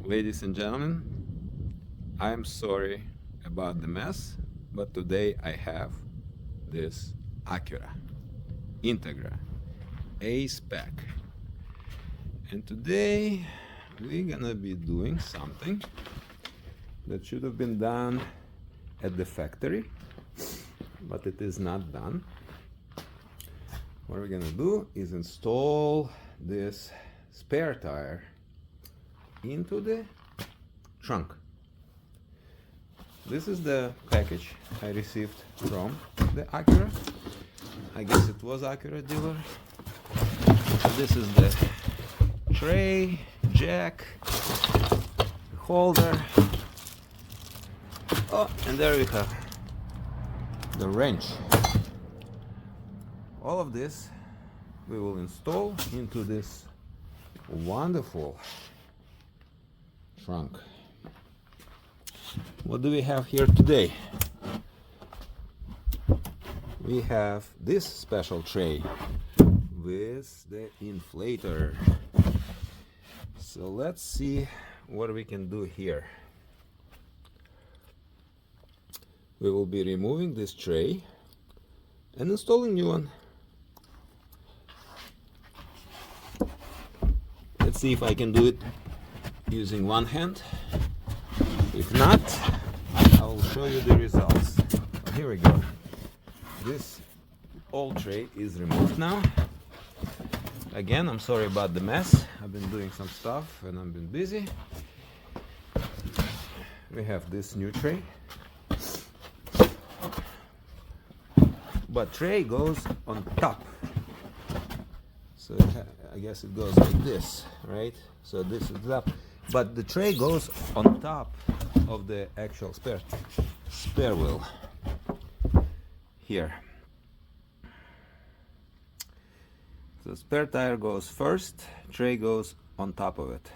Ladies and gentlemen, I'm sorry about the mess, but today I have this Acura Integra A-Spec, and today we're gonna be doing something that should have been done at the factory, but it is not done. What we're gonna do is install this spare tire into the trunk. This is the package I received from the Acura. I guess it was Acura dealer. This is the tray, jack, holder. Oh, and there we have the wrench. All of this we will install into this wonderful trunk. What do we have here today? We have this special tray with the inflator. So let's see what we can do here. We will be removing this tray and installing new one. Let's see if I can do it using one hand. If not, I will show you the results. Here we go. This old tray is removed now. Again, I'm sorry about the mess. I've been doing some stuff and I've been busy. We have this new tray. But tray goes on top. So I guess it goes like this, right? So this is up. But the tray goes on top of the actual spare wheel here. So spare tire goes first, tray goes on top of it.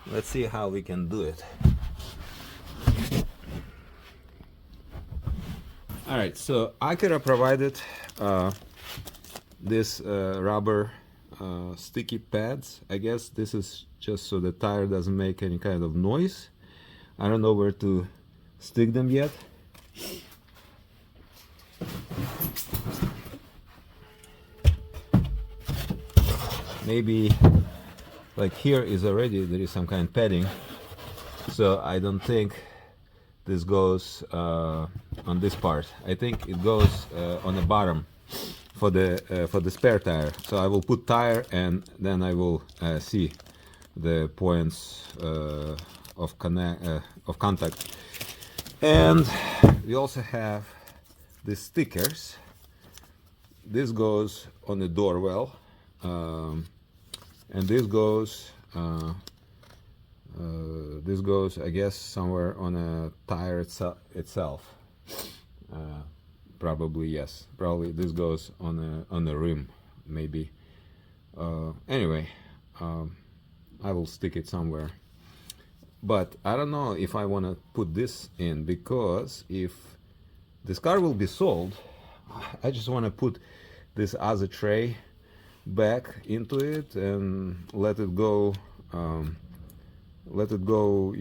Let's see how we can do it. Alright, so Acura provided this rubber sticky pads. I guess this is just so the tire doesn't make any kind of noise. I don't know where to stick them yet. Maybe like here is already, there is some kind of padding, so I don't think this goes on this part. I think it goes on the bottom for the spare tire. So I will put tire and then I will see the points of contact. And we also have the stickers. This goes on the door well, and this goes I guess somewhere on a tire itself. Probably yes. Probably this goes on the rim, maybe. Anyway, I will stick it somewhere. But I don't know if I want to put this in, because if this car will be sold, I just want to put this other tray back into it and let it go, you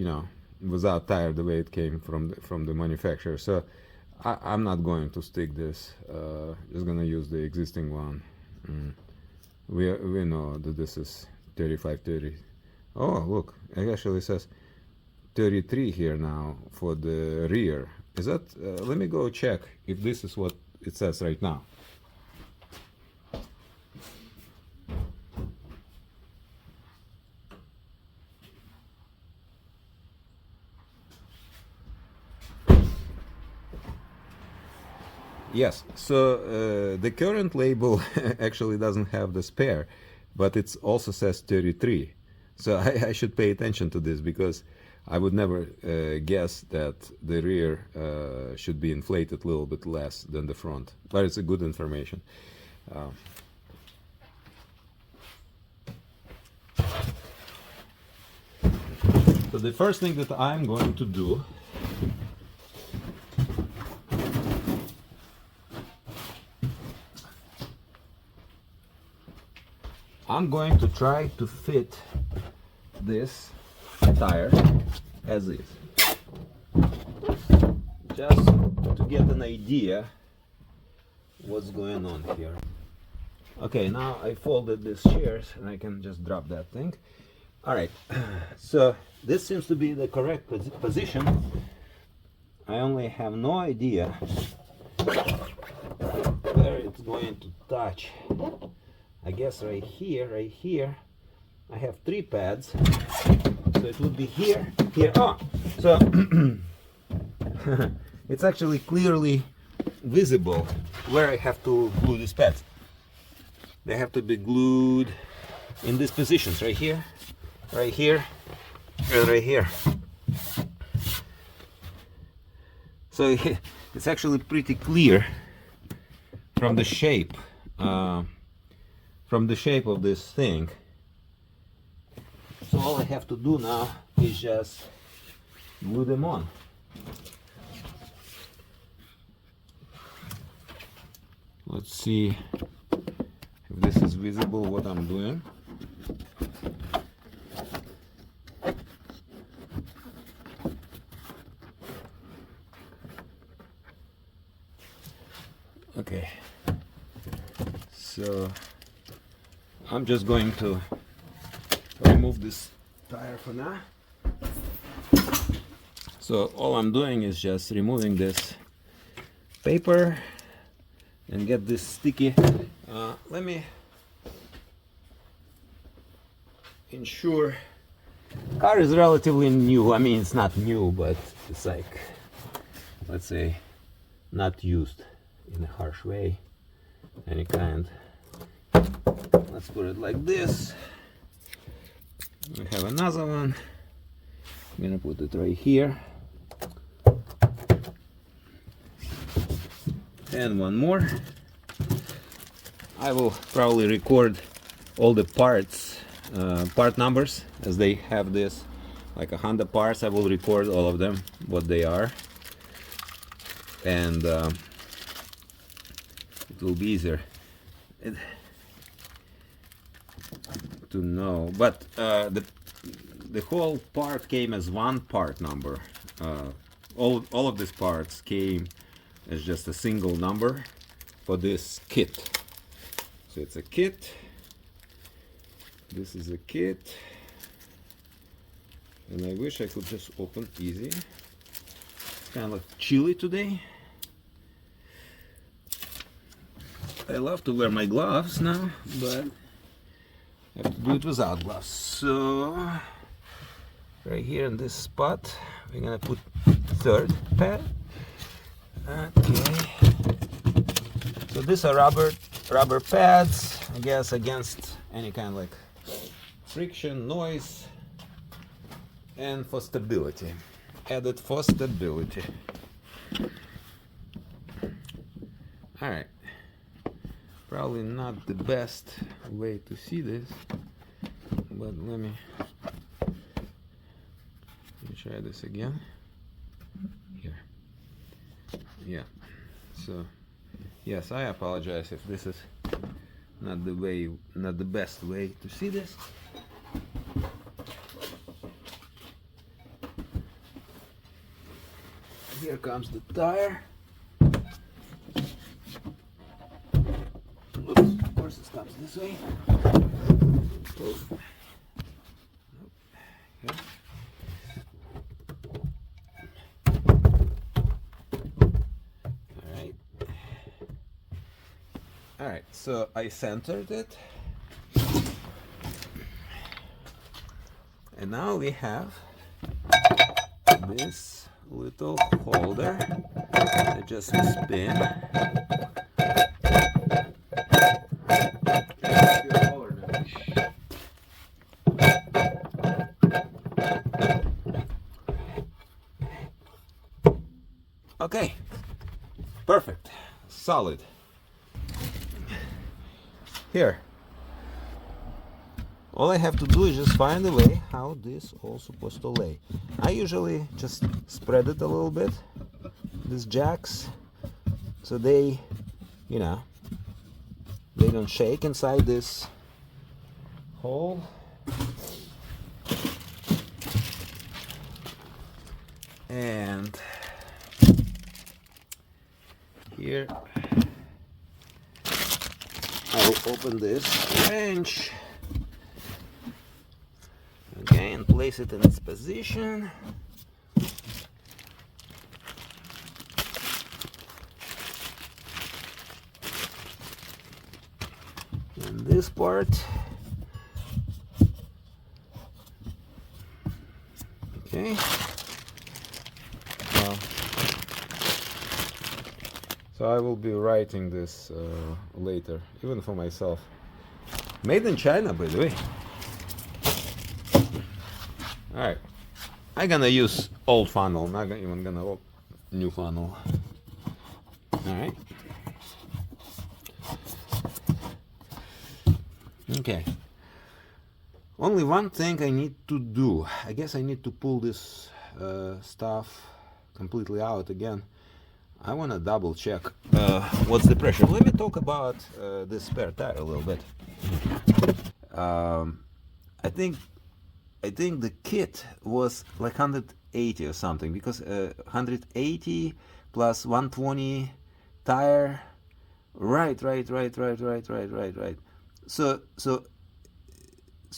know, without tire, the way it came from the manufacturer. So I'm not going to stick this. Just gonna use the existing one. We know that this is 3530. Oh, look, it actually says 33 here now for the rear. Is that? Let me go check if this is what it says right now. Yes, so the current label actually doesn't have the spare, but it also says 33. So I should pay attention to this, because I would never guess that the rear should be inflated a little bit less than the front. But it's a good information. So the first thing that I'm going to do I'm going to try to fit this tire as is, just to get an idea what's going on here. Okay, now I folded these chairs and I can just drop that thing. All right, so this seems to be the correct position. I only have no idea where it's going to touch. I guess right here. I have 3 pads, so it would be here, here. Oh, so it's actually clearly visible where I have to glue these pads. They have to be glued in these positions, right here, and right here. So it's actually pretty clear from the shape, of this thing. So all I have to do now is just glue them on. Let's see if this is visible what I'm doing. Okay, so I'm just going to remove this tire for now. So all I'm doing is just removing this paper and get this sticky. Let me ensure. Car is relatively new. I mean, it's not new, but it's like, let's say, not used in a harsh way, any kind. Let's put it like this. We have another one. I'm gonna put it right here, and one more. I will probably record all the parts, part numbers, as they have this, like 100 parts. I will record all of them, what they are, and it will be easier to know. But the whole part came as one part number. All of these parts came as just a single number for this kit. So it's a kit. This is a kit, and I wish I could just open easy. It's kind of like chilly today. I love to wear my gloves now, but I have to do it without gloves. So right here in this spot, we're gonna put third pad. Okay. So these are rubber pads, I guess, against any kind of like friction, noise, and for stability. Added for stability. All right. Probably not the best way to see this, but let me try this again. Here. Yeah. So yes, I apologize if this is not the best way to see this. Here comes the tire. Oops, of course it comes this way. Okay. All right, so I centered it, and now we have this little holder that just spin. Okay, perfect, solid. Here, all I have to do is just find a way how this all supposed to lay. I usually just spread it a little bit, these jacks, so they, you know, they don't shake inside this hole. And here I'll open this wrench again, place it in its position. And this part, okay. So I will be writing this later, even for myself. Made in China, by the way. Alright, I'm gonna use old funnel, not even gonna open new funnel. Alright. Okay. Only one thing I need to do. I guess I need to pull this stuff completely out again. I want to double check what's the pressure. Let me talk about this spare tire a little bit. I think the kit was like 180 or something, because 180 plus 120 tire. Right. So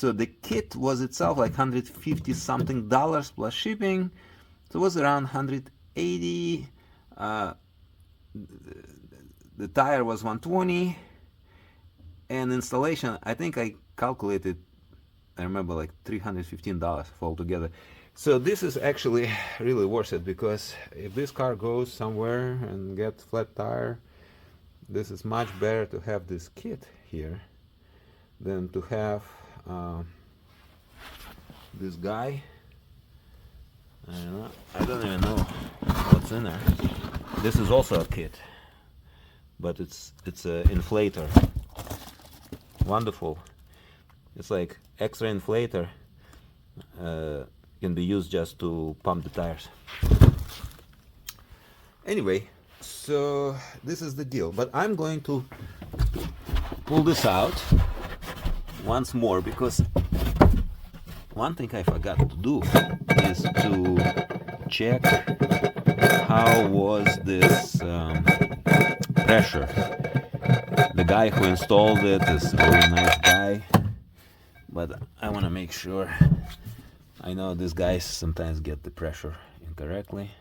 the kit was itself like $150 something plus shipping. So it was around 180. The tire was 120, and installation, I think I calculated, I remember, like $315 for altogether. So this is actually really worth it, because if this car goes somewhere and gets flat tire, this is much better to have this kit here than to have this guy. I don't even know what's in there. This is also a kit, but it's an inflator. Wonderful. It's like extra inflator. Can be used just to pump the tires. Anyway, so this is the deal. But I'm going to pull this out once more, because one thing I forgot to do is to check how was this pressure. The guy who installed it is a very nice guy, but I want to make sure. I know these guys sometimes get the pressure incorrectly.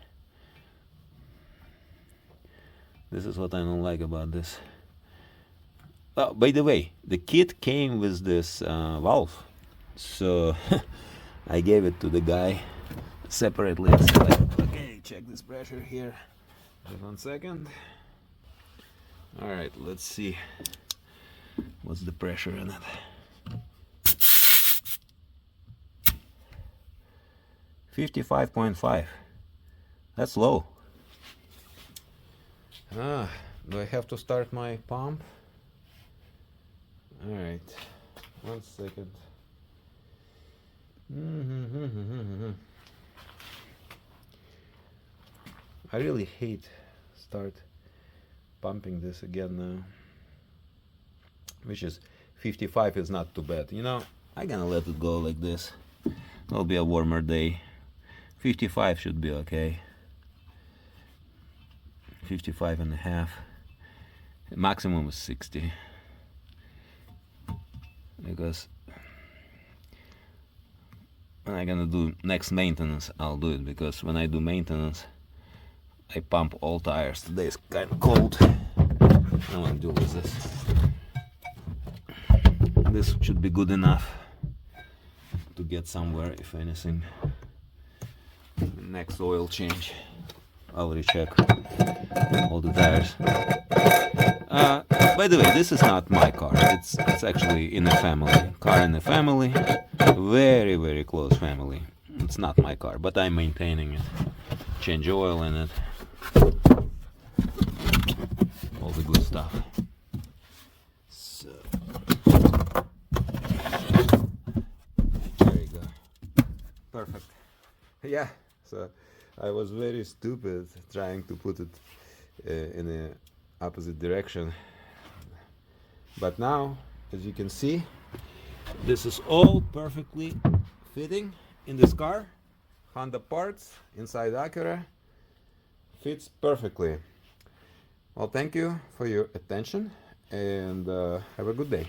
This is what I don't like about this. Oh, by the way, the kit came with this valve, so I gave it to the guy separately. It's like, okay, check this pressure here. Just 1 second. All right, let's see what's the pressure in it. 55.5. That's low. Do I have to start my pump? All right, 1 second. I really hate start pumping this again now, which is 55 is not too bad. You know, I'm gonna let it go like this. It'll be a warmer day. 55 should be okay. 55 and a half. Maximum is 60. Because when I'm gonna do next maintenance, I'll do it, because when I do maintenance, I pump all tires. Today is kind of cold. I want to do with this. This should be good enough to get somewhere, if anything. Next oil change, I'll recheck all the tires. By the way, this is not my car. It's actually in a family. Car in a family. Very, very close family. It's not my car, but I'm maintaining it. Change oil in it. All the good stuff. So there you go. Perfect. Yeah. So I was very stupid trying to put it in the opposite direction. But now, as you can see, This is all perfectly fitting in this car. Honda parts inside Acura. Fits perfectly. Well, thank you for your attention, and have a good day.